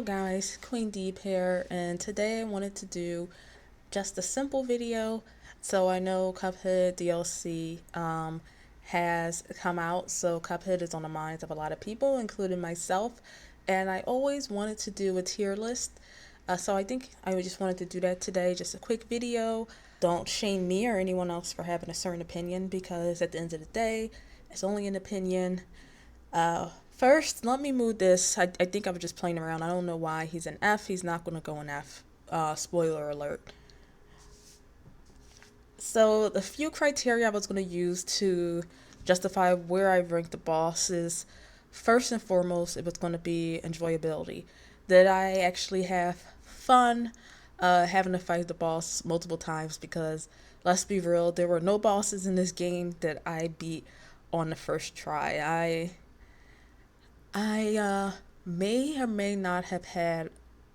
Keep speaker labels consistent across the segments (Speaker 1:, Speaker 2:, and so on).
Speaker 1: Hello guys, Queen Deep here, and today I wanted to do just a simple video. So I know Cuphead DLC has come out, so Cuphead is on the minds of a lot of people, including myself, and I always wanted to do a tier list. So I think I just wanted to do that today, just a quick video. Don't shame me or anyone else for having a certain opinion, because at the end of the day, it's only an opinion. First, let me move this. I think I was just playing around. I don't know why he's an F. He's not going to go an F. Spoiler alert. So, the few criteria I was going to use to justify where I rank the bosses, first and foremost, it was going to be enjoyability. Did I actually have fun having to fight the boss multiple times? Because, let's be real, there were no bosses in this game that I beat on the first try. I may or may not have had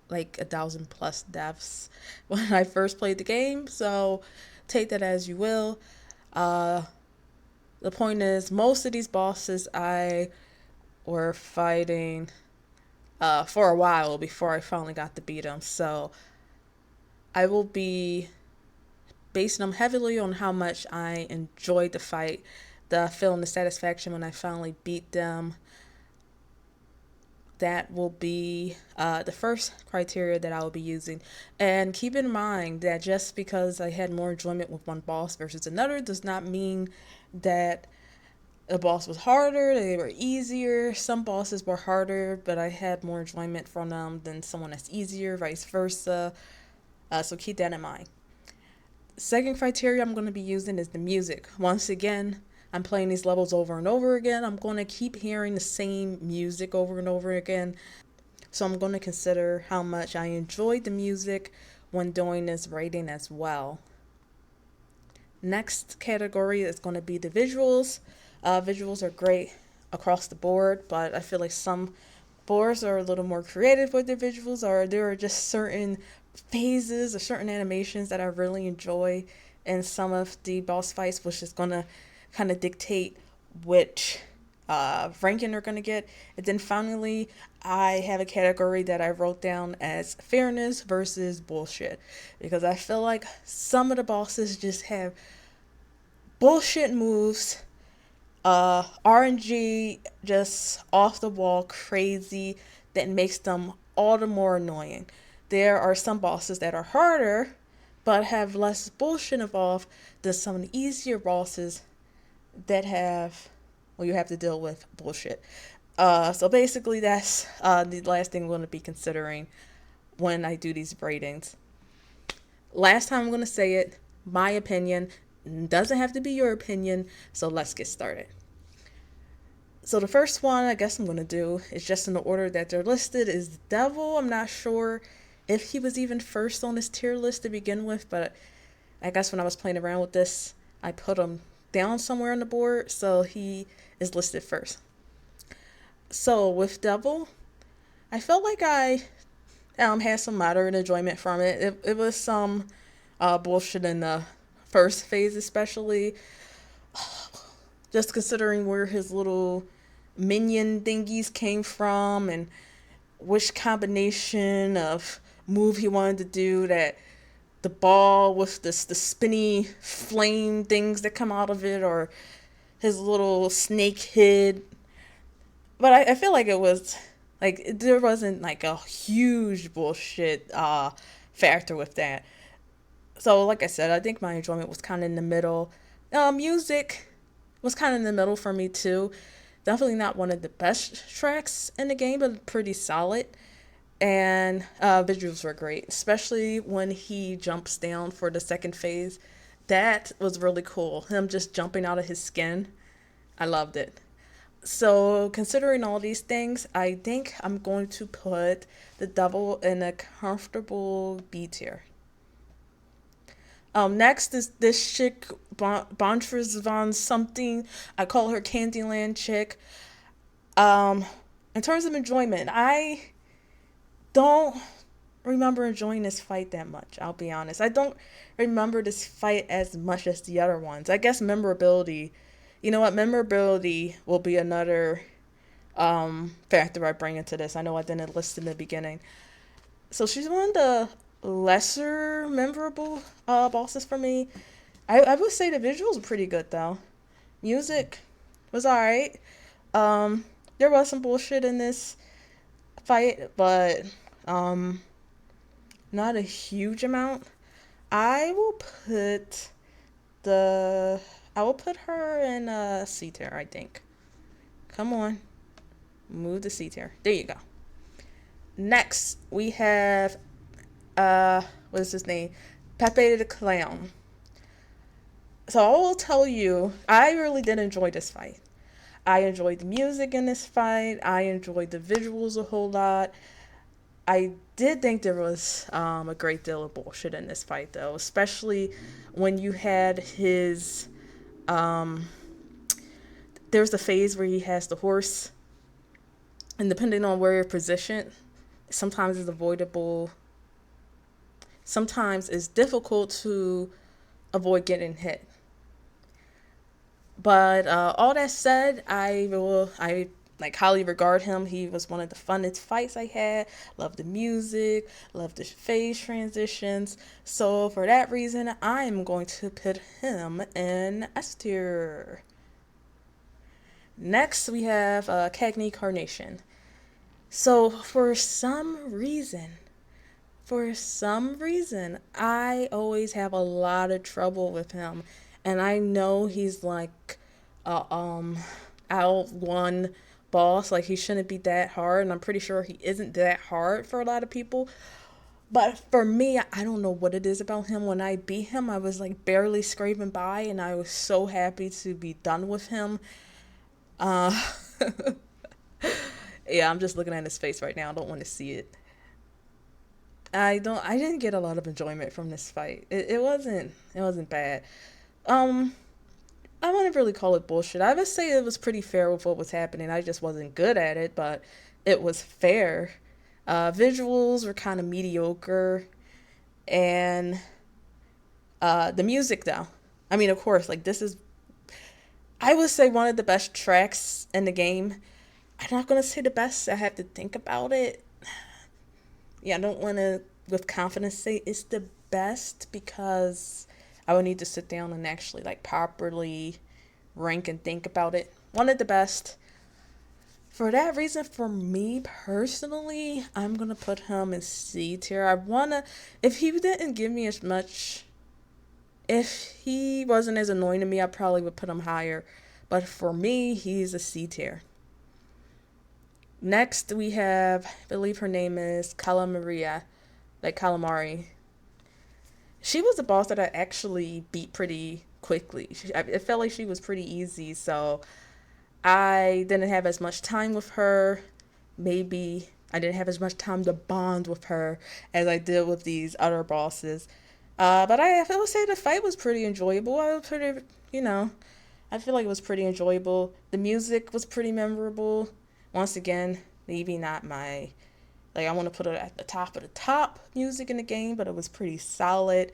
Speaker 1: like 1,000+ deaths when I first played the game, so take that as you will. Uh, the point is, most of these bosses I were fighting for a while before I finally got to beat them, so I will be basing them heavily on how much I enjoyed the fight, the feeling, the satisfaction when I finally beat them. That will be the first criteria that I will be using. And keep in mind that just because I had more enjoyment with one boss versus another does not mean that the boss was harder, they were easier. Some bosses were harder, but I had more enjoyment from them than someone that's easier, vice versa. So keep that in mind. Second criteria I'm going to be using is the music. Once again, I'm playing these levels over and over again. I'm going to keep hearing the same music over and over again. So I'm going to consider how much I enjoyed the music when doing this rating as well. Next category is going to be the visuals. Visuals are great across the board, but I feel like some boards are a little more creative with their visuals, or there are just certain phases or certain animations that I really enjoy in some of the boss fights, which is going to kind of dictate which ranking they're going to get. And then finally, I have a category that I wrote down as fairness versus bullshit, because I feel like some of the bosses just have bullshit moves, RNG just off the wall crazy, that makes them all the more annoying. There are some bosses that are harder but have less bullshit involved than some of the easier bosses that have, well, you have to deal with bullshit. So basically that's the last thing I'm going to be considering when I do these ratings. Last time I'm going to say it, my opinion doesn't have to be your opinion, so let's get started. So the first one I guess I'm going to do is just in the order that they're listed is Devil. I'm not sure if he was even first on this tier list to begin with, but I guess when I was playing around with this, I put him down somewhere on the board, so he is listed first. So with Devil, I felt like I had some moderate enjoyment from it. It was some bullshit in the first phase, especially just considering where his little minion thingies came from and which combination of move he wanted to do, that the ball with the spinny flame things that come out of it, or his little snake head. But I feel like it was like there wasn't like a huge bullshit factor with that. So like I said, I think my enjoyment was kind of in the middle. Music was kind of in the middle for me too. Definitely not one of the best tracks in the game, but pretty solid. And visuals were great, especially when he jumps down for the second phase. That was really cool. Him just jumping out of his skin. I loved it. So considering all these things, I think I'm going to put the Devil in a comfortable B tier. Next is this chick, Bonfres von something. I call her Candyland Chick. In terms of enjoyment, I don't remember enjoying this fight that much, I'll be honest. I don't remember this fight as much as the other ones. I guess memorability, you know what, memorability will be another factor I bring into this. I know I didn't list in the beginning. So she's one of the lesser memorable bosses for me. I would say the visuals are pretty good though. Music was alright. There was some bullshit in this fight, but um, not a huge amount. I will put the I will put her in C tier. I think. Come on, move the C tier. There you go. Next we have what is his name? Pepe the Clown. So I will tell you, I really did enjoy this fight. I enjoyed the music in this fight. I enjoyed the visuals a whole lot. I did think there was a great deal of bullshit in this fight, though, especially when you had his. Um, there's the phase where he has the horse, and depending on where you're positioned, sometimes it's avoidable. Sometimes it's difficult to avoid getting hit. But all that said, I like highly regard him. He was one of the funnest fights I had. Love the music, love the phase transitions. So for that reason, I'm going to put him in S tier. Next, we have Cagnarin. So for some reason, I always have a lot of trouble with him, and I know he's like a out one boss. Like he shouldn't be that hard, and I'm pretty sure he isn't that hard for a lot of people. But for me, I don't know what it is about him. When I beat him, I was like barely scraping by, and I was so happy to be done with him. Uh, yeah, I'm just looking at his face right now. I don't want to see it. I didn't get a lot of enjoyment from this fight. It wasn't bad. Um I wouldn't really call it bullshit. I would say it was pretty fair with what was happening. I just wasn't good at it, but it was fair. Visuals were kind of mediocre, and the music though. I mean, of course, like this is I would say one of the best tracks in the game. I'm not gonna say the best. I have to think about it. Yeah, I don't want to with confidence say it's the best because I would need to sit down and actually like properly rank and think about it. One of the best. For that reason, for me personally, I'm gonna put him in C tier. I wanna if he didn't give me as much if he wasn't as annoying to me, I probably would put him higher. But for me, he's a C tier. Next, we have, I believe her name is Cala Maria, like calamari. She was a boss that I actually beat pretty quickly. It felt like she was pretty easy, so I didn't have as much time with her. Maybe I didn't have as much time to bond with her as I did with these other bosses. But I would say the fight was pretty enjoyable. I was pretty, you know, I feel like it was pretty enjoyable. The music was pretty memorable. Once again, maybe not my like I want to put it at the top of the top music in the game, but it was pretty solid.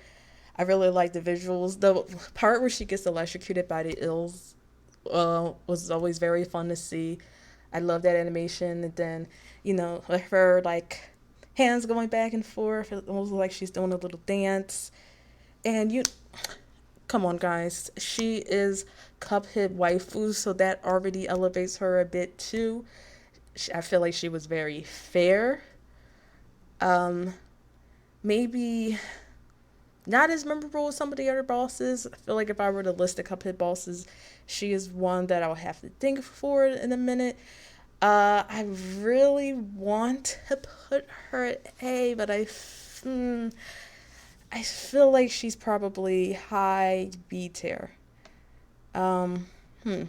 Speaker 1: I really like the visuals. The part where she gets electrocuted by the ills was always very fun to see. I love that animation, and then like her like hands going back and forth. It almost like she's doing a little dance. And come on, guys, she is Cuphead waifu, so that already elevates her a bit too. I feel like she was very fair. Um, Maybe not as memorable as some of the other bosses. I feel like if I were to list the Cuphead bosses, she is one that I would have to think for in a minute. I really want to put her at A, but I feel like she's probably high B tier. Um, hmm.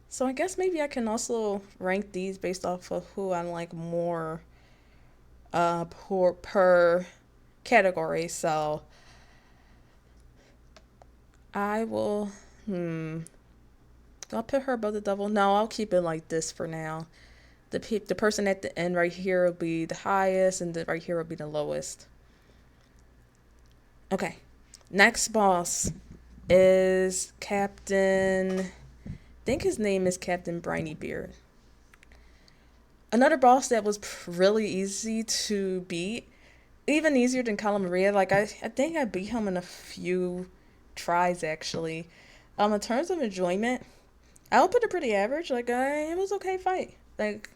Speaker 1: So I guess maybe I can also rank these based off of who I like more per category. So I will do I put her above the devil? No, I'll keep it like this for now. The person at the end right here will be the highest, and right here will be the lowest. Okay. Next boss is Captain think his name is Captain Briny Beard. Another boss that was really easy to beat, even easier than Cala Maria. Like I think I beat him in a few tries actually. In terms of enjoyment, I would put it pretty average. Like it was okay fight. Like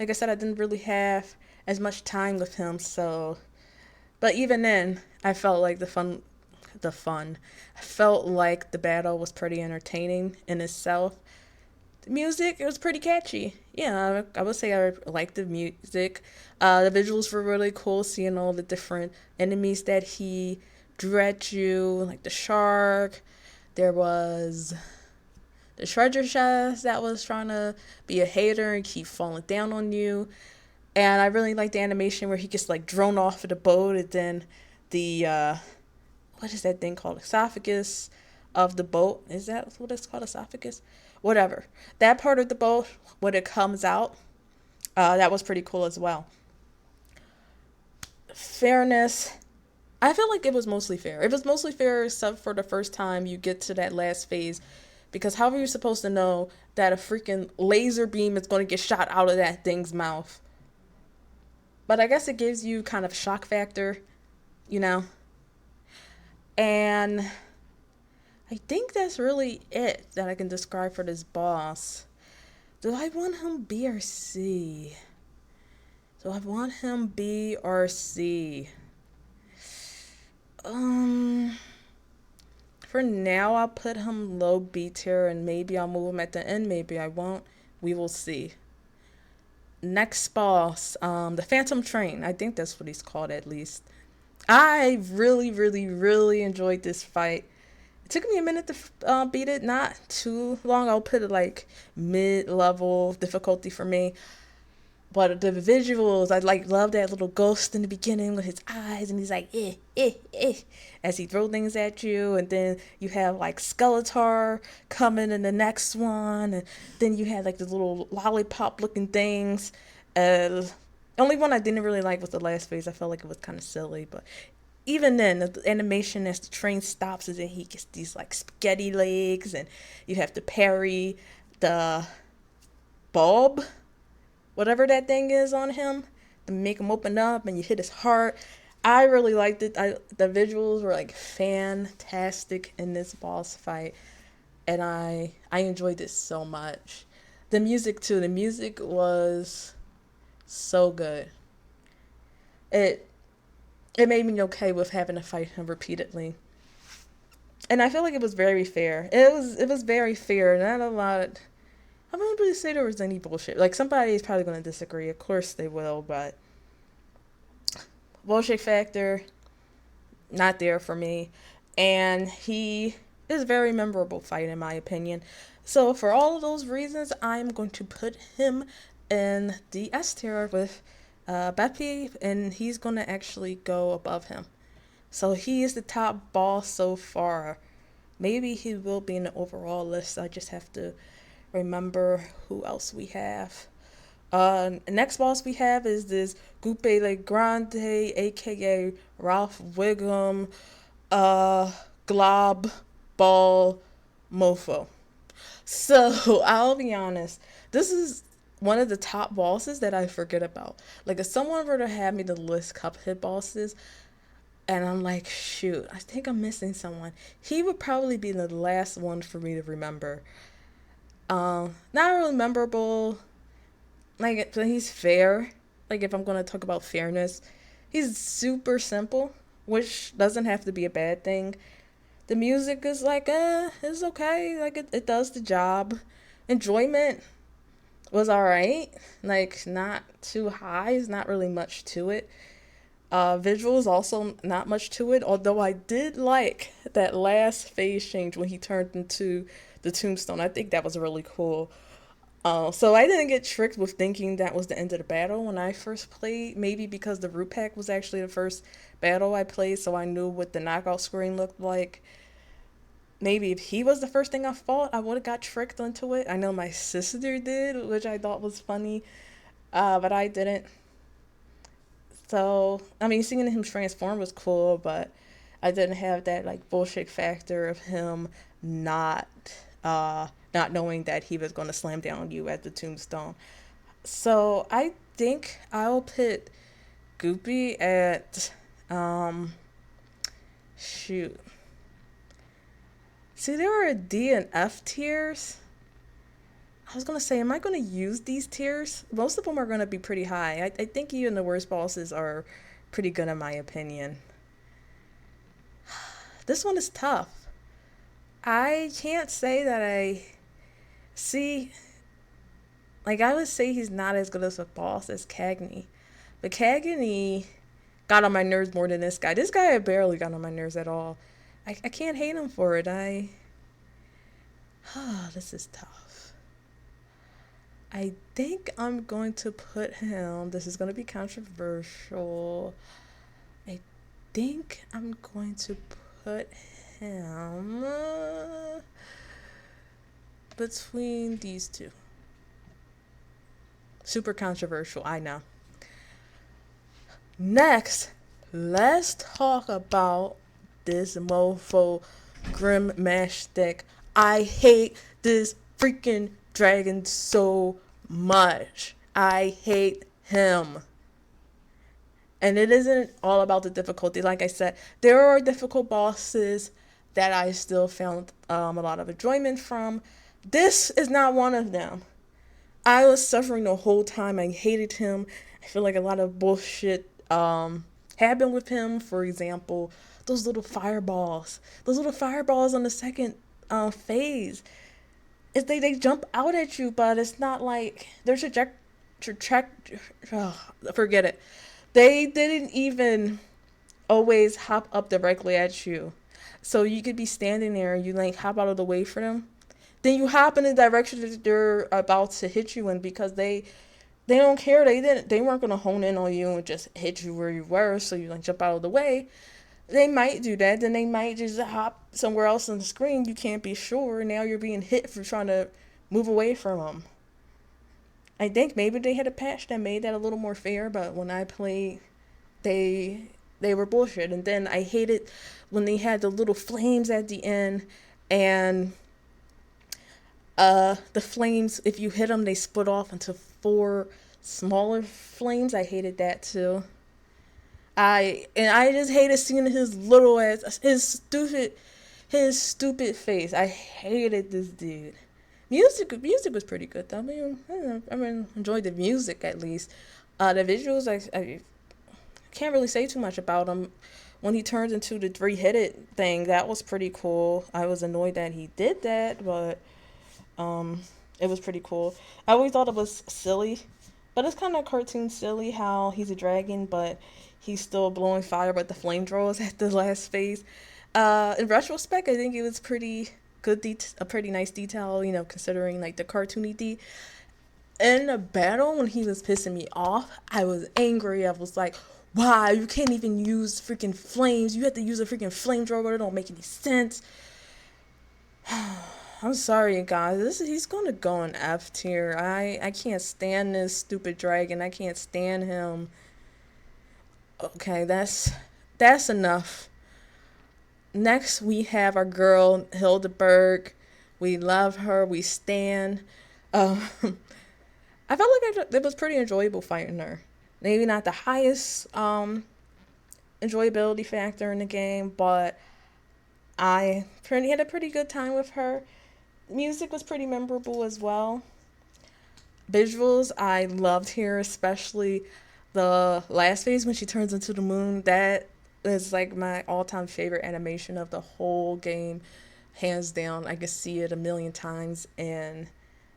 Speaker 1: I said, I didn't really have as much time with him, so. But even then, I felt like the fun. I felt like the battle was pretty entertaining in itself. The music, it was pretty catchy. Yeah, I would say I liked the music. The visuals were really cool, seeing all the different enemies that he drew at you, like the shark. There was the treasure chest that was trying to be a hater and keep falling down on you. And I really like the animation where he gets like thrown off of the boat and then the what is that thing called? Esophagus of the boat. Is that what it's called? Esophagus? Whatever. That part of the boat when it comes out, that was pretty cool as well. Fairness. I feel like it was mostly fair. It was mostly fair except for the first time you get to that last phase. Because how are you supposed to know that a freaking laser beam is going to get shot out of that thing's mouth? But I guess it gives you kind of shock factor, you know? And I think that's really it that I can describe for this boss. Do I want him B or C? Do I want him B or C? For now, I'll put him low B tier and maybe I'll move him at the end. Maybe I won't. We will see. Next boss, the Phantom Train. I think that's what he's called at least. I really, really, really enjoyed this fight. It took me a minute to beat it, not too long. I'll put it like mid-level difficulty for me. But the visuals, I like love that little ghost in the beginning with his eyes, and he's like, as he throw things at you, and then you have like Skeletor coming in the next one, and then you had like the little lollipop looking things. Only one I didn't really like was the last phase. I felt like it was kind of silly, but even then, the animation as the train stops, and then he gets these like spaghetti legs, and you have to parry the bulb, whatever that thing is on him, to make him open up and you hit his heart. I really liked it. The visuals were like fantastic in this boss fight, and I enjoyed it so much. The music too. The music was so good. It made me okay with having to fight him repeatedly, and I feel like it was very fair. It was very fair. Not a lot. I wouldn't really say there was any bullshit. Like, somebody is probably going to disagree. Of course they will, but bullshit factor, not there for me. And he is a very memorable fight, in my opinion. So, for all of those reasons, I'm going to put him in the S tier with Pepe, and he's going to actually go above him. So, he is the top boss so far. Maybe he will be in the overall list. I just have to remember who else we have. Next boss we have is this Goopy La Grande, aka Ralph Wiggum, Glob Ball Mofo. So I'll be honest, this is one of the top bosses that I forget about. Like, if someone were to have me to list Cuphead bosses, and I'm like, shoot, I think I'm missing someone, he would probably be the last one for me to remember. Not really memorable. Like, he's fair. Like, if I'm gonna talk about fairness, he's super simple, which doesn't have to be a bad thing. The music is like, it's okay. Like, it does the job. Enjoyment was alright. Like, not too high. There's not really much to it. Visuals also not much to it. Although I did like that last phase change when he turned into the tombstone. I think that was really cool. So I didn't get tricked with thinking that was the end of the battle when I first played. Maybe because the root pack was actually the first battle I played, so I knew what the knockout screen looked like. Maybe if he was the first thing I fought, I would have got tricked into it. I know my sister did, which I thought was funny, but I didn't. So, I mean, seeing him transform was cool, but I didn't have that, like, bullshit factor of him not not knowing that he was going to slam down you at the tombstone. So I think I'll put Goopy at shoot. See, there are D and F tiers. I was gonna say, am I gonna use these tiers? Most of them are gonna be pretty high. I think even the worst bosses are pretty good in my opinion. This one is tough. I can't say that I see. Like, I would say he's not as good as a boss as Cagney. But Cagney got on my nerves more than this guy. This guy barely got on my nerves at all. I can't hate him for it. This is tough. I think I'm going to put him, this is going to be controversial. I think I'm going to put him between these two. Super controversial, I know. Next, let's talk about this Mofo Grim Mash Stick. I hate this freaking dragon so much. I hate him. And it isn't all about the difficulty. Like I said, there are difficult bosses that I still found a lot of enjoyment from. This is not one of them. I was suffering the whole time. I hated him. I feel like a lot of bullshit happened with him. For example, those little fireballs. Those little fireballs on the second phase. They jump out at you, but it's not like their forget it. They didn't even always hop up directly at you. So you could be standing there and you like hop out of the way for them. Then you hop in the direction that they're about to hit you in because they don't care. They weren't gonna hone in on you and just hit you where you were, so you like jump out of the way. They might do that, then they might just hop somewhere else on the screen. You can't be sure. Now you're being hit for trying to move away from them. I think maybe they had a patch that made that a little more fair, but when I played, they were bullshit. And then I hated when they had the little flames at the end, and the flames, if you hit them, they split off into 4 smaller flames. I hated that too. I just hated seeing his little ass, his stupid face. I hated this dude. Music was pretty good though. I mean, enjoyed the music at least. The visuals, I can't really say too much about him. When he turned into the 3-headed thing, that was pretty cool. I was annoyed that he did that, but it was pretty cool. I always thought it was silly, but it's kind of cartoon silly how he's a dragon, but he's still blowing fire with the flamethrowers at the last phase. In retrospect, I think it was pretty good, a pretty nice detail, considering like the cartoony In the battle, when he was pissing me off, I was angry. I was like, wow, you can't even use freaking flames. You have to use a freaking flamethrower. It don't make any sense. I'm sorry, you guys. He's gonna go in F tier. I can't stand this stupid dragon. I can't stand him. Okay, that's enough. Next, we have our girl Hildeberg. We love her. We stan. I felt like it was pretty enjoyable fighting her. Maybe not the highest enjoyability factor in the game, but I had a pretty good time with her. Music was pretty memorable as well. Visuals, I loved here, especially the last phase when she turns into the moon. That is like my all-time favorite animation of the whole game, hands down. I could see it a million times and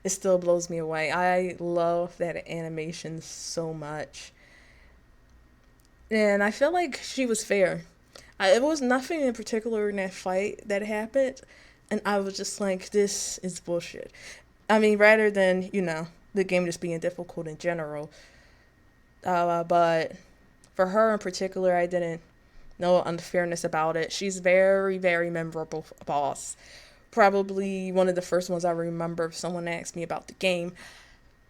Speaker 1: it still blows me away. I love that animation so much. And I feel like she was fair. It was nothing in particular in that fight that happened, and I was just like, this is bullshit. I mean, rather than, the game just being difficult in general. But for her in particular, I didn't know unfairness about it. She's very, very memorable boss. Probably one of the first ones I remember if someone asked me about the game.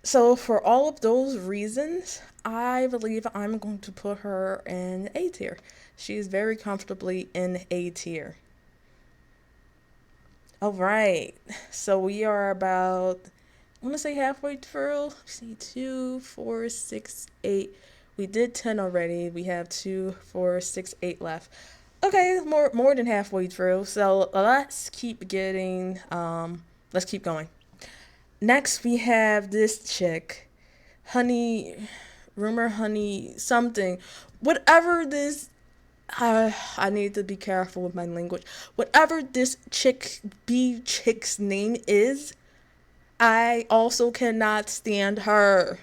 Speaker 1: So for all of those reasons, I believe I'm going to put her in A tier. She is very comfortably in A tier. All right. So we are about, I want to say halfway through. See, two, four, six, eight. We did 10 already. We have two, four, six, eight left. Okay, more than halfway through. So let's keep getting. Let's keep going. Next, we have this chick, Honey, rumor, honey, something, whatever this. I need to be careful with my language. Whatever this chick's name is, I also cannot stand her.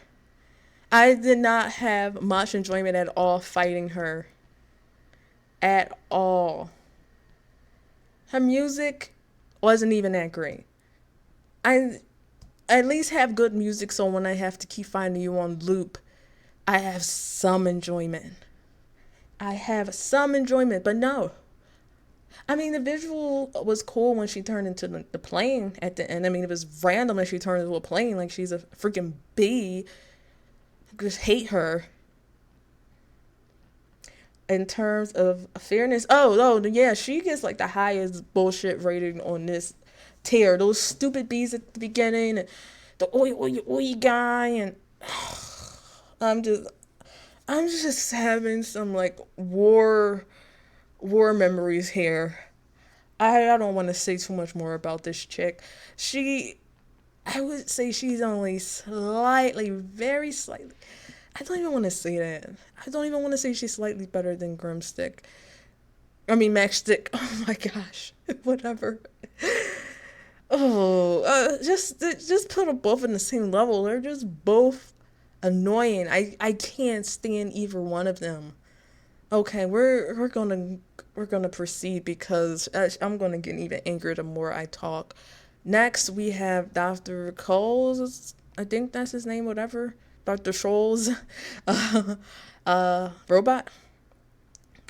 Speaker 1: I did not have much enjoyment at all fighting her. At all. Her music wasn't even that great. I at least have good music so when I have to keep finding you on loop, I have some enjoyment. I have some enjoyment, but no. I mean, the visual was cool when she turned into the plane at the end. I mean, it was random that she turned into a plane like she's a freaking bee. I just hate her. In terms of fairness, yeah, she gets like the highest bullshit rating on this tier. Those stupid bees at the beginning, and the oi guy, and I'm just, I'm just having some like war memories here. I don't want to say too much more about this chick. She, I would say she's only slightly, very slightly. I don't even want to say that. I don't even want to say she's slightly better than Grimstick. I mean, Maxstick. Oh my gosh. Whatever. Just put them both in the same level. They're just both annoying. I can't stand either one of them. Okay, we're gonna proceed because I'm gonna get even angrier the more I talk. Next, we have Dr. Coles. I think that's his name, whatever. Dr. Scholl's robot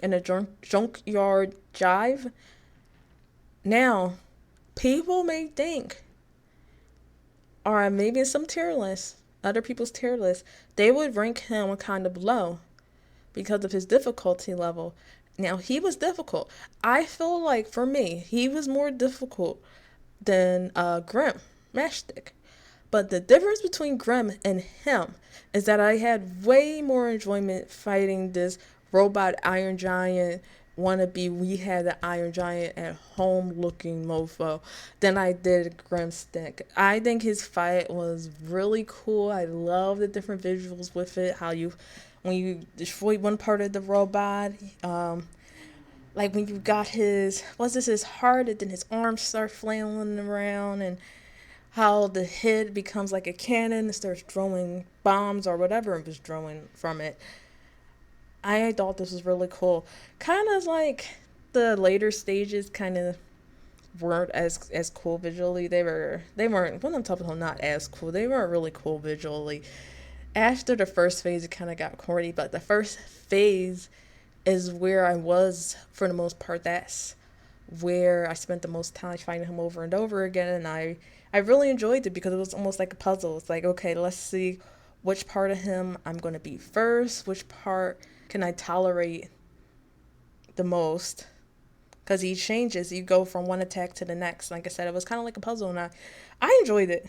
Speaker 1: in a junkyard jive. Now, people may think, or maybe in some tier list, other people's tier list, they would rank him kind of low because of his difficulty level. Now, he was difficult. I feel like, for me, he was more difficult than Grim Matchstick. But the difference between Grim and him is that I had way more enjoyment fighting this robot Iron Giant wannabe. We had the Iron Giant at home looking mofo than I did Grimstick. I think his fight was really cool. I love the different visuals with it. How you, when you destroy one part of the robot, like when you got his, was this his heart, and then his arms start flailing around, and how the head becomes like a cannon and starts throwing bombs or whatever it was throwing from it. I thought this was really cool. Kind of like the later stages kind of weren't as cool visually. They weren't when I'm talking about not as cool. They weren't really cool visually. After the first phase, it kind of got corny, but the first phase is where I was for the most part. That's where I spent the most time finding him over and over again, and I really enjoyed it because it was almost like a puzzle. It's like, okay, let's see which part of him I'm going to be first, which part can I tolerate the most, because he changes. You go from one attack to the next. Like I said, it was kind of like a puzzle, and I enjoyed it.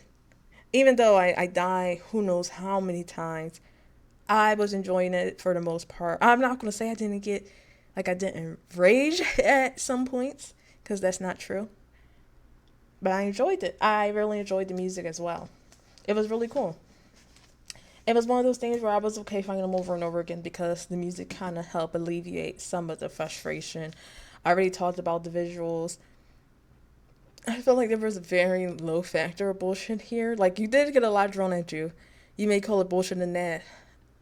Speaker 1: Even though I die who knows how many times, I was enjoying it for the most part. I'm not going to say I didn't get, like I didn't rage at some points, because that's not true. But I enjoyed it. I really enjoyed the music as well. It was really cool. It was one of those things where I was okay finding them over and over again because the music kind of helped alleviate some of the frustration. I already talked about the visuals. I feel like there was a very low factor of bullshit here. Like, you did get a lot thrown at you. You may call it bullshit in that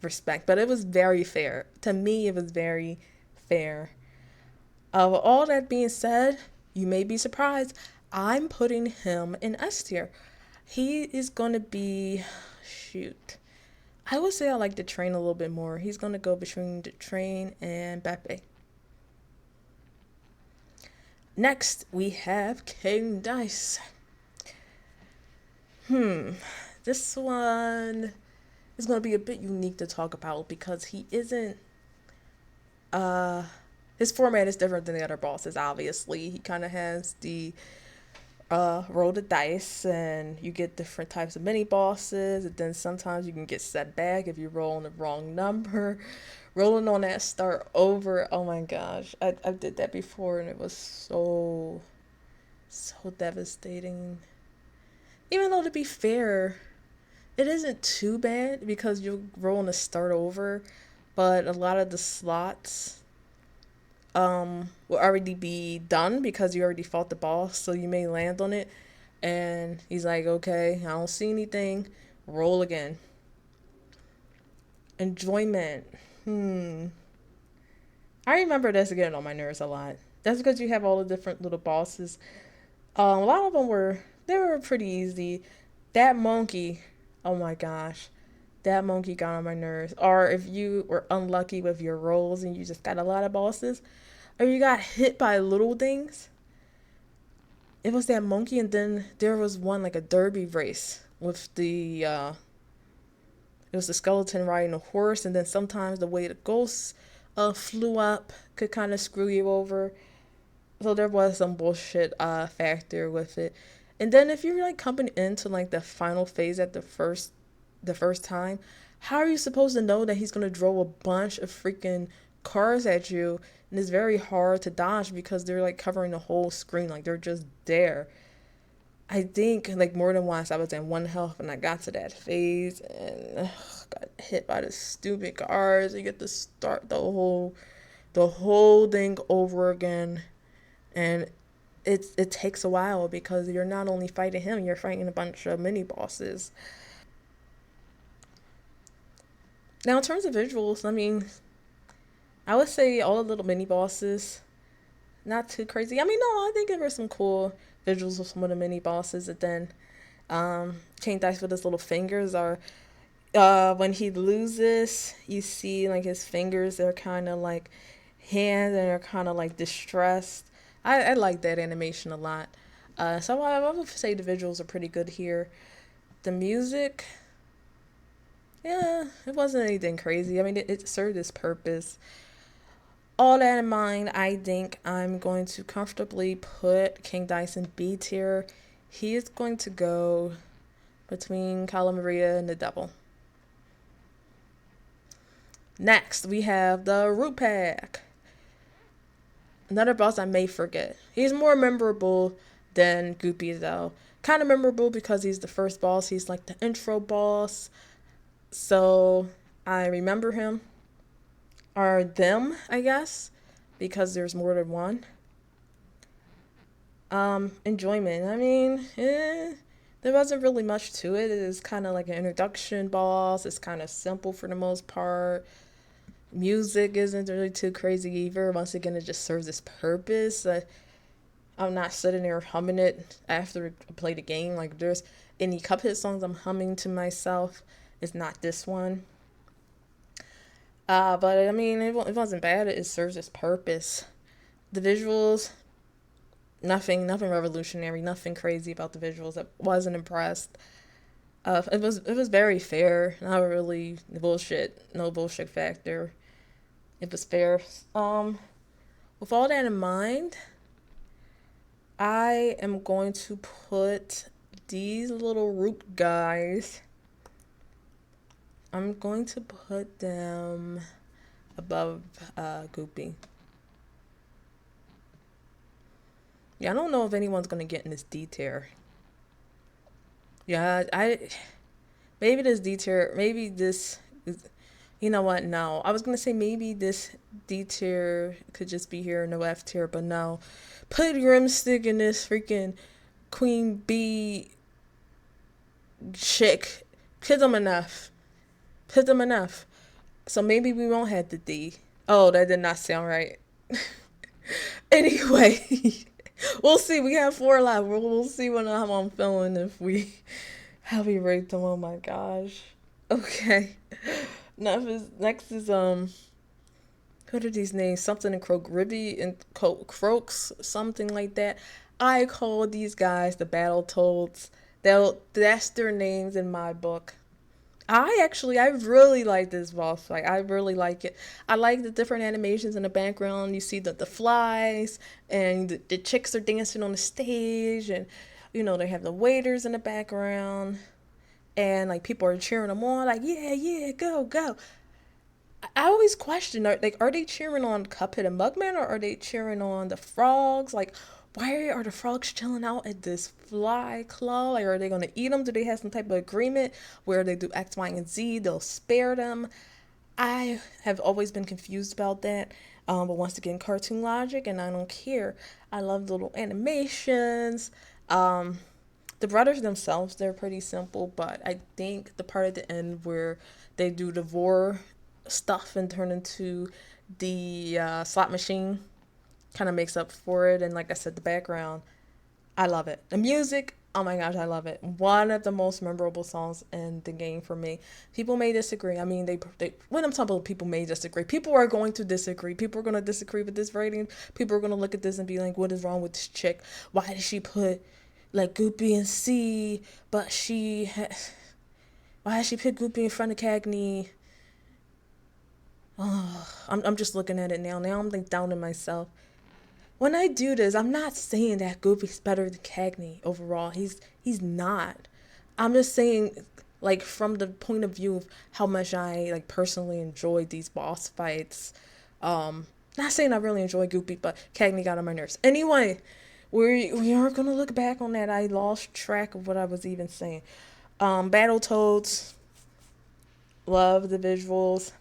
Speaker 1: respect, but it was very fair. To me, it was very fair. All that being said, you may be surprised. I'm putting him in S tier. He is going to be, shoot. I would say I like the train a little bit more. He's going to go between the train and Pepe. Next, we have King Dice. This one is going to be a bit unique to talk about because he isn't, his format is different than the other bosses, obviously. He kind of has the roll the dice and you get different types of mini bosses, and then sometimes you can get set back if you roll on the wrong number. Rolling on that start over, oh my gosh, I did that before and it was so devastating. Even though, to be fair, it isn't too bad because you're rolling to start over, but a lot of the slots will already be done because you already fought the boss, so you may land on it and he's like, okay, I don't see anything, roll again. Enjoyment. I remember this getting on my nerves a lot. That's because you have all the different little bosses. A lot of them were pretty easy. That monkey, oh my gosh, that monkey got on my nerves. Or if you were unlucky with your rolls and you just got a lot of bosses, or you got hit by little things, it was that monkey. And then there was one like a derby race with it was the skeleton riding a horse, and then sometimes the way the ghosts flew up could kind of screw you over. So there was some bullshit factor with it. And then if you're like coming into like the final phase at the first time, how are you supposed to know that he's gonna throw a bunch of freaking cars at you? And it's very hard to dodge because they're like covering the whole screen, like they're just there. I think like more than once I was in one health and I got to that phase and got hit by the stupid cars. You get to start the whole thing over again, and it takes a while because you're not only fighting him, you're fighting a bunch of mini bosses. Now in terms of visuals, I mean, I would say all the little mini bosses, not too crazy. I mean, no, I think there were some cool visuals of some of the mini bosses. And then King Dice with his little fingers are when he loses, you see like his fingers, they're kind of like hands and they're kind of like distressed. I like that animation a lot. So I would say the visuals are pretty good here. The music, yeah, it wasn't anything crazy. I mean, it served its purpose. All that in mind, I think I'm going to comfortably put King Dice in B tier. He is going to go between Cala Maria and the Devil. Next, we have the Root Pack. Another boss I may forget. He's more memorable than Goopy though. Kind of memorable because he's the first boss. He's like the intro boss. So I remember him. Or them, I guess. Because there's more than one. Enjoyment. I mean, there wasn't really much to it. It is kind of like an introduction boss. It's kind of simple for the most part. Music isn't really too crazy either. Once again, it just serves its purpose. I'm not sitting there humming it after I play the game. Like, there's any Cuphead songs I'm humming to myself. It's not this one. But I mean, it wasn't bad. It serves its purpose. The visuals, nothing revolutionary, nothing crazy about the visuals. I wasn't impressed. It was very fair. Not really bullshit. No bullshit factor. It was fair. With all that in mind, I am going to put these little root guys. I'm going to put them above Goopy. Yeah, I don't know if anyone's gonna get in this D tier. Yeah, maybe this D tier, maybe this is, you know what? No, I was gonna say maybe this D tier could just be here, no F tier, but no. Put Grimstick in this freaking Queen Bee chick. Hit them enough. Hit them enough. So maybe we won't have the D. Oh, that did not sound right. Anyway, we'll see. We have 4 left. We'll see how I'm feeling how we rate them. Oh my gosh. Okay. Next is what are these names? Something in Croak, Ribby and Croaks, something like that. I call these guys the Battle Toads. That's their names in my book. I really like this boss fight. I really like it. I like the different animations in the background. You see the flies and the chicks are dancing on the stage, and You know, they have the waiters in the background, and like people are cheering them on, like, yeah, yeah, go, go. I always question, are they cheering on Cuphead and Mugman, or are they cheering on the frogs? Like, why are the frogs chilling out at this fly club? Like, are they gonna eat them? Do they have some type of agreement where they do X, Y, and Z? They'll spare them. I have always been confused about that. But once again, cartoon logic, and I don't care. I love the little animations. Um, the brothers themselves, they're pretty simple, but I think the part at the end where they do the vor stuff and turn into the slot machine kind of makes up for it. And like I said, the background, I love it. The music, oh my gosh, I love it. One of the most memorable songs in the game for me. People may disagree. I mean, they when I'm talking about people may disagree, people are going to disagree. People are going to disagree with this rating. People are going to look at this and be like, what is wrong with this chick? Why did she put like Goopy and C, but why did she put Goopy in front of Cagney? Oh, I'm just looking at it now. Now I'm like down in myself. When I do this, I'm not saying that Goofy's better than Cagney overall. He's not. I'm just saying, like, from the point of view of how much I like personally enjoyed these boss fights. Not saying I really enjoy Goofy, but Cagney got on my nerves. Anyway, we are gonna look back on that. I lost track of what I was even saying. Battletoads, love the visuals.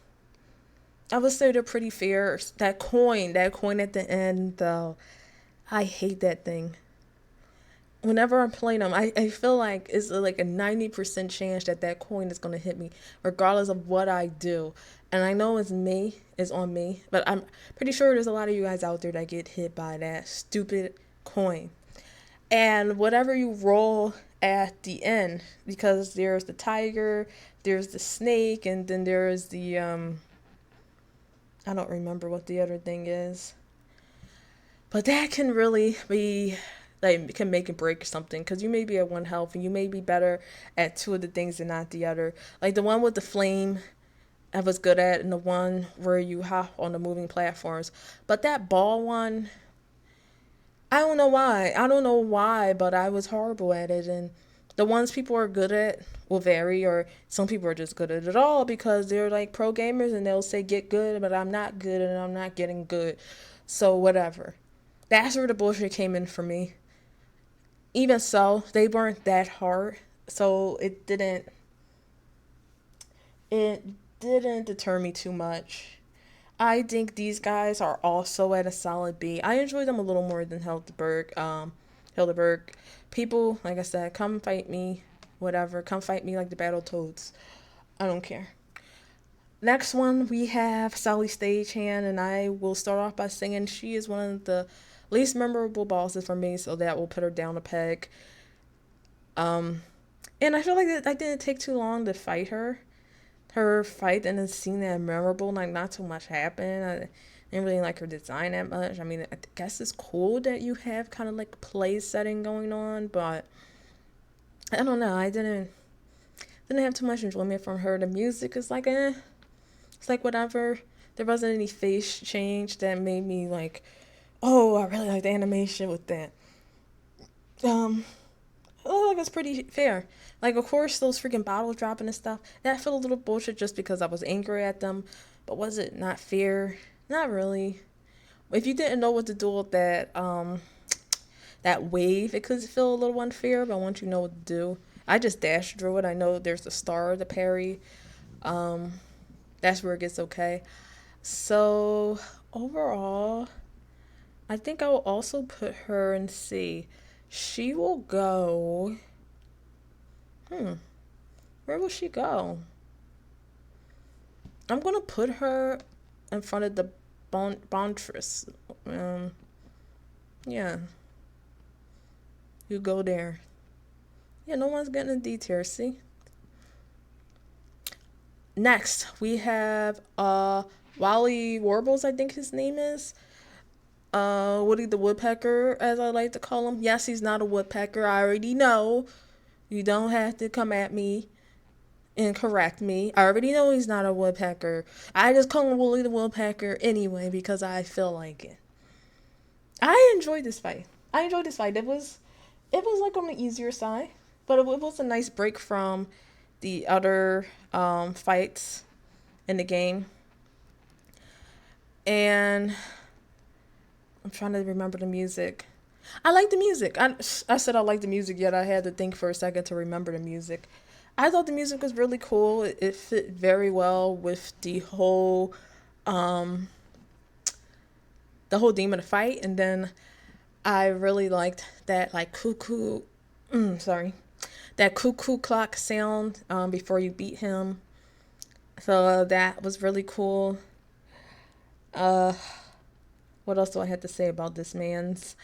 Speaker 1: I would say they're pretty fair. That coin at the end, though, I hate that thing. Whenever I'm playing them, I feel like it's like a 90% chance that that coin is going to hit me, regardless of what I do. And I know it's on me, but I'm pretty sure there's a lot of you guys out there that get hit by that stupid coin. And whatever you roll at the end, because there's the tiger, there's the snake, and then there's the, I don't remember what the other thing is. But that can really be, like, can make and break something. Because you may be at one health and you may be better at two of the things and not the other. Like the one with the flame, I was good at, and the one where you hop on the moving platforms. But that ball one, I don't know why. I don't know why, but I was horrible at it. And the ones people are good at will vary, or some people are just good at it all because they're like pro gamers and they'll say get good, but I'm not good and I'm not getting good. So whatever. That's where the bullshit came in for me. Even so, they weren't that hard, so it didn't deter me too much. I think these guys are also at a solid B. I enjoy them a little more than Hildeberg. Hildeberg. People, like I said, come fight me, whatever. Come fight me like the Battletoads. I don't care. Next one, we have Sally Stagehand, and I will start off by saying she is one of the least memorable bosses for me, so that will put her down a peg. Um, and I feel like I didn't take too long to fight her. Her fight didn't seem that memorable, like not too much happened. I didn't really like her design that much. I mean, I guess it's cool that you have kind of like play setting going on, but I don't know. I didn't have too much enjoyment from her. The music is like it's like whatever. There wasn't any face change that made me like, oh, I really like the animation with that. Um, I like it's pretty fair. Like, of course, those freaking bottles dropping and stuff, that felt a little bullshit just because I was angry at them. But was it not fair? Not really. If you didn't know what to do with that wave, it could feel a little unfair, but once you know what to do, I just dashed through it. I know there's the star, the parry. Um, that's where it gets okay. So, overall, I think I will also put her in C. She will go. Hmm. Where will she go? I'm gonna put her in front of the Bontress. Yeah. You go there. Yeah, no one's getting a D tier. See. Next, we have Wally Warbles. I think his name is. Woody the Woodpecker, as I like to call him. Yes, he's not a woodpecker. I already know. You don't have to come at me and correct me. I already know he's not a woodpecker. I just call him Woody the Woodpecker anyway because I feel like it. I enjoyed this fight. It was It was like on the easier side, but it was a nice break from the other fights in the game. And I'm trying to remember the music. I like the music. I said I like the music, yet I had to think for a second to remember the music. I thought the music was really cool. It fit very well with um, the whole theme of the fight, and then I really liked that like cuckoo. Sorry, that cuckoo clock sound before you beat him. So that was really cool. Uh, what else do I have to say about this man's?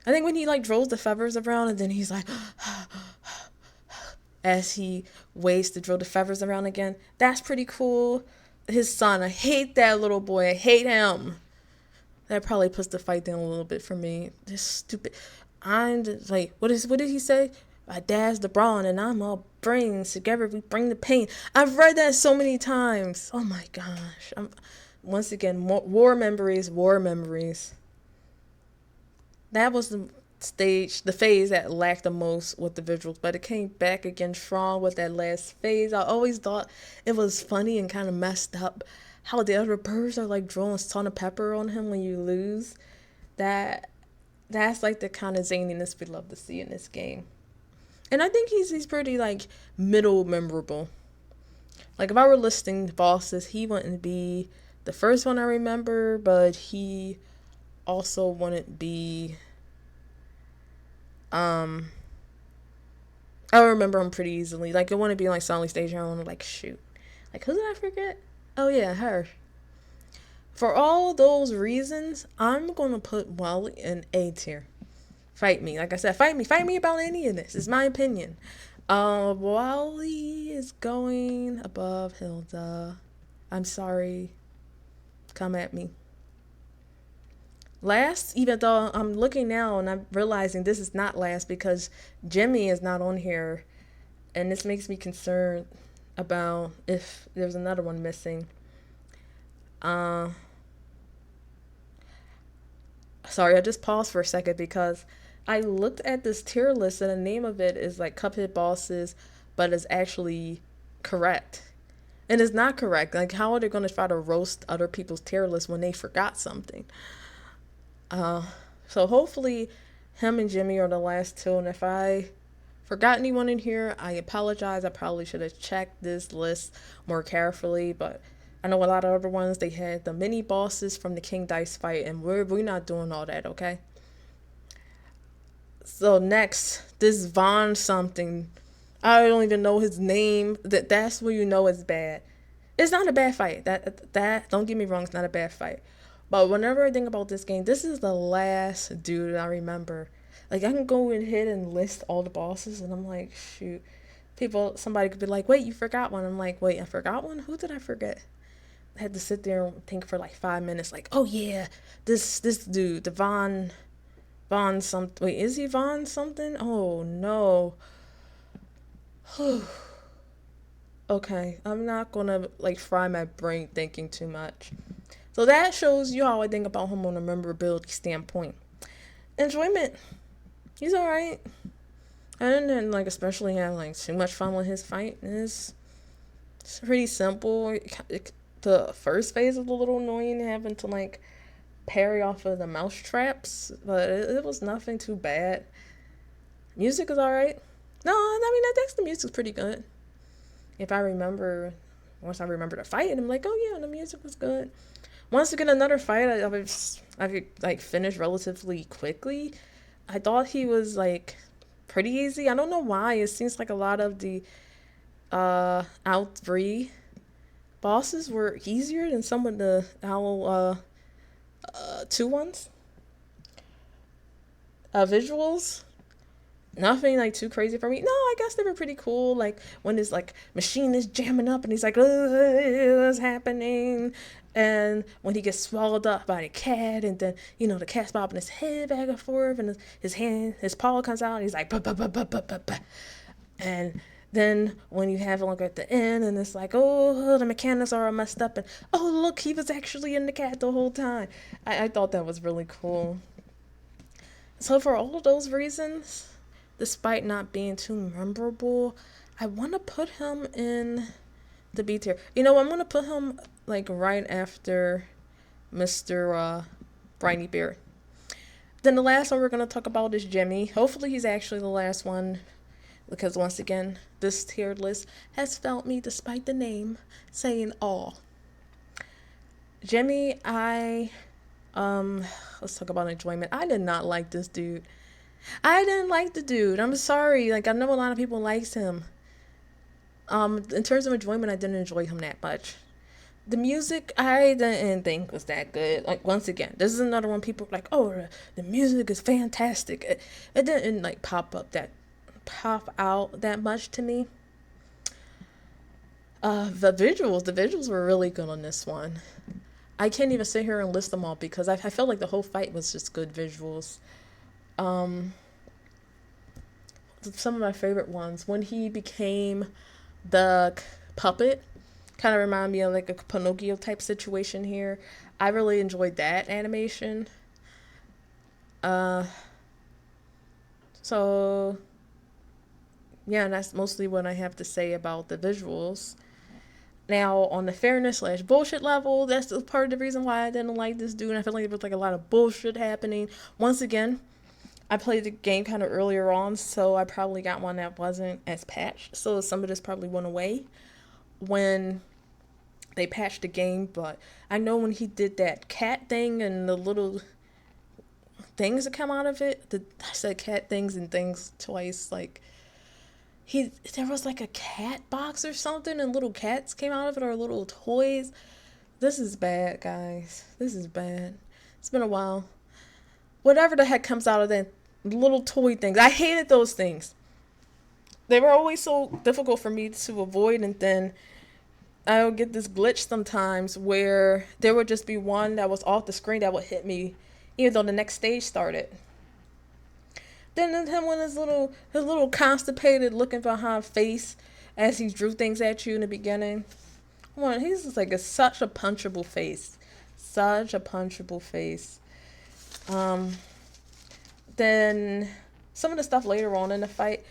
Speaker 1: I think when he like draws the feathers around and then he's like, as he waits to drill the feathers around again, that's pretty cool. His son, I hate that little boy. I hate him. That probably puts the fight down a little bit for me. This stupid. I'm just like, what did he say? My dad's the brawn and I'm all brains. Together we bring the pain. I've read that so many times. Oh my gosh. Once again, war memories, war memories. That was the phase that lacked the most with the visuals, but it came back again strong with that last phase. I always thought it was funny and kind of messed up how the other birds are like drawing salt and pepper on him when you lose. That that's like the kind of zaniness we love to see in this game. And I think he's pretty like middle memorable. Like if I were listing the bosses, he wouldn't be the first one I remember, but he also wouldn't be um I remember him pretty easily. Like it wouldn't be like suddenly Stagehand, like shoot. Like who did I forget? Oh yeah, her. For all those reasons, I'm gonna put Wally in A tier. Fight me. Like I said, fight me. Fight me about any of this. It's my opinion. Wally is going above Hilda. I'm sorry. Come at me. Last, even though I'm looking now and I'm realizing this is not last because Jimmy is not on here, and this makes me concerned about if there's another one missing. Uh, Sorry, I just paused for a second because I looked at this tier list and the name of it is like Cuphead bosses, but it's actually correct. And it's not correct. Like, how are they going to try to roast other people's tier list when they forgot something? Uh, so hopefully, him and Jimmy are the last two. And if I forgot anyone in here, I apologize. I probably should have checked this list more carefully. But I know a lot of other ones, they had the mini bosses from the King Dice fight. And we're not doing all that, okay? So next, this Von something. I don't even know his name. That's where you know it's bad. It's not a bad fight. That don't get me wrong, it's not a bad fight. But whenever I think about this game, this is the last dude I remember. Like I can go ahead and list all the bosses, and I'm like, shoot. Somebody could be like, wait, you forgot one. I'm like, wait, I forgot one. Who did I forget? I had to sit there and think for like 5 minutes. Like, oh yeah, this dude, the Von something. Wait, is he Von something? Oh no. Okay, I'm not gonna like fry my brain thinking too much. So that shows you how I think about him on a memorability standpoint. Enjoyment, he's alright. I didn't like especially have like too much fun with his fight. It's pretty simple. The first phase was a little annoying having to like parry off of the mouse traps, but it was nothing too bad. Music is alright. No, I mean I think the music's pretty good. If I remember, once I remember the fight, and I'm like, oh yeah, the music was good. Once again, another fight I could like finish relatively quickly. I thought he was like pretty easy. I don't know why. It seems like a lot of the out 3 bosses were easier than some of the Owl 2 ones. Visuals, nothing like too crazy for me. No, I guess they were pretty cool. Like when his like machine is jamming up and he's like, what's happening? And when he gets swallowed up by the cat, and then the cat's bobbing his head back and forth, and his paw comes out, and he's like, bah, bah, bah, bah, bah, bah, bah. And then when you have it like at the end, and it's like, oh, the mechanics are all messed up, and oh look, he was actually in the cat the whole time. I thought that was really cool. So for all of those reasons, despite not being too memorable, I want to put him in the B tier. You know, I'm going to put him like right after Mr. Briny Bear. Then the last one we're going to talk about is Jimmy. Hopefully he's actually the last one, because once again, this tier list has felt me, despite the name, saying all. Jimmy, let's talk about enjoyment. I did not like this dude. I didn't like the dude. I'm sorry. Like, I know a lot of people likes him. In terms of enjoyment, I didn't enjoy him that much. The music, I didn't think was that good. Like, once again, this is another one people like, oh, the music is fantastic. It didn't like pop out that much to me. The visuals were really good on this one. I can't even sit here and list them all because I felt like the whole fight was just good visuals. Some of my favorite ones, when he became the puppet, kind of remind me of like a Pinocchio type situation here. I really enjoyed that animation. So yeah, that's mostly what I have to say about the visuals. Now, on the fairness/bullshit level, that's part of the reason why I didn't like this dude. I feel like there was like a lot of bullshit happening. Once again, I played the game kind of earlier on, so I probably got one that wasn't as patched. So some of this probably went away when they patched the game. But I know when he did that cat thing and the little things that come out of it, I said cat things and things twice, like, there was like a cat box or something and little cats came out of it, or little toys. This is bad, guys. This is bad. It's been a while. Whatever the heck comes out of that little toy things, I hated those things. They were always so difficult for me to avoid, and then I would get this glitch sometimes where there would just be one that was off the screen that would hit me even though the next stage started. Then him with his little constipated looking behind face as he drew things at you in the beginning. He's just like such a punchable face. Such a punchable face. Then some of the stuff later on in the fight,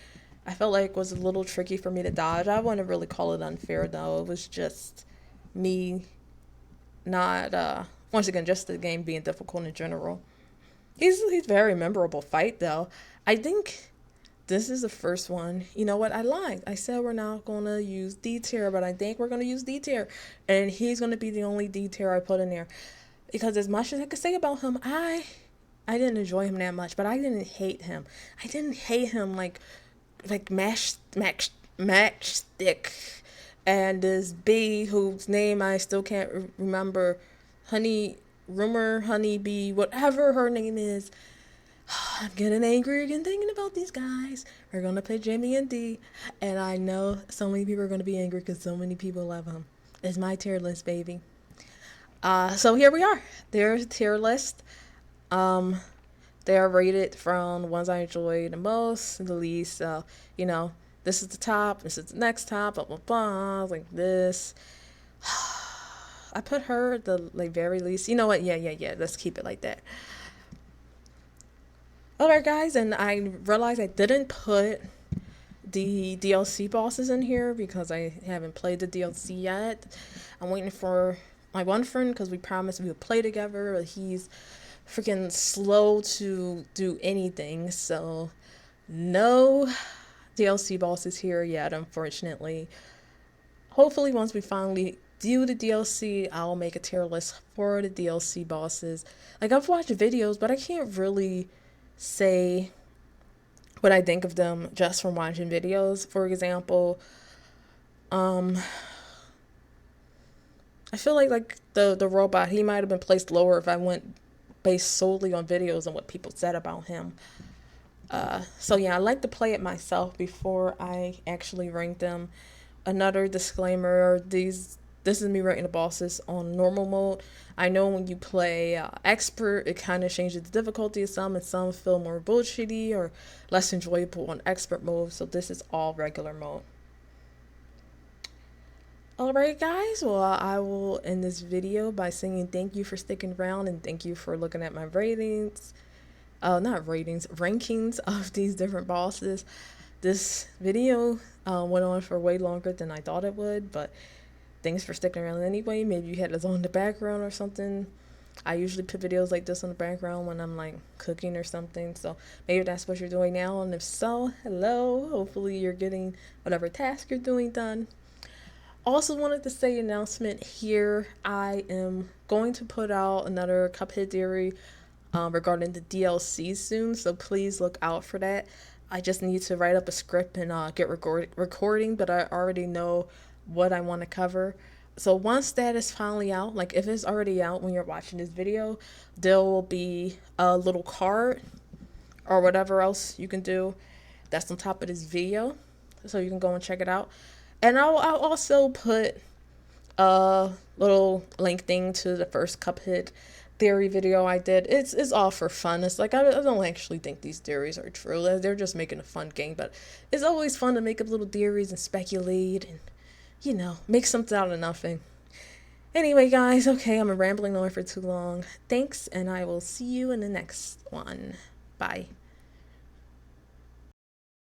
Speaker 1: I felt like was a little tricky for me to dodge. I wouldn't really call it unfair though. It was just me not, once again, just the game being difficult in general. He's very memorable fight though. I think this is the first one. You know what? I lied. I said we're not gonna use D tier, but I think we're gonna use D tier, and he's gonna be the only D tier I put in there. Because as much as I could say about him, I didn't enjoy him that much, but I didn't hate him. I didn't hate him like Matchstick and this bee whose name I still can't remember, Honeybee, whatever her name is. I'm getting angry again thinking about these guys. We're gonna play Jamie and D, and I know so many people are gonna be angry because so many people love him. It's my tier list, baby. So here we are. There's a tier list. They are rated from the ones I enjoy the most to the least. So, you know, this is the top, this is the next top, blah, blah, blah, like this. I put her at the like very least. You know what? Yeah. Let's keep it like that. Alright, guys, and I realized I didn't put the DLC bosses in here because I haven't played the DLC yet. I'm waiting for my one friend because we promised we would play together, but he's freaking slow to do anything, so no DLC bosses here yet, unfortunately. Hopefully once we finally do the DLC, I'll make a tier list for the DLC bosses. Like, I've watched videos, but I can't really say what I think of them just from watching videos. For example, I feel like the robot, he might have been placed lower if I went based solely on videos and what people said about him. So yeah, I like to play it myself before I actually rank them. Another disclaimer, this is me rating the bosses on normal mode. I know when you play expert, it kind of changes the difficulty of some, and some feel more bullshitty or less enjoyable on expert mode, so this is all regular mode. Alright guys, well I will end this video by saying thank you for sticking around and thank you for looking at my ratings. not ratings, rankings of these different bosses. This video went on for way longer than I thought it would, but thanks for sticking around anyway. Maybe you had this on in the background or something. I usually put videos like this on the background when I'm like cooking or something, so maybe that's what you're doing now, and if so, hello. Hopefully you're getting whatever task you're doing done. Also wanted to say announcement here. I am going to put out another Cuphead theory regarding the DLC soon, so please look out for that. I just need to write up a script and get recording, but I already know what I want to cover. So once that is finally out, like if it's already out when you're watching this video, there will be a little card or whatever else you can do that's on top of this video, so you can go and check it out. And I'll also put a little link thing to the first Cuphead theory video I did. It's all for fun. It's like I don't actually think these theories are true. They're just making a fun game, but it's always fun to make up little theories and speculate and, you know, make something out of nothing. Anyway, guys, okay, I'm rambling on for too long. Thanks, and I will see you in the next one. Bye.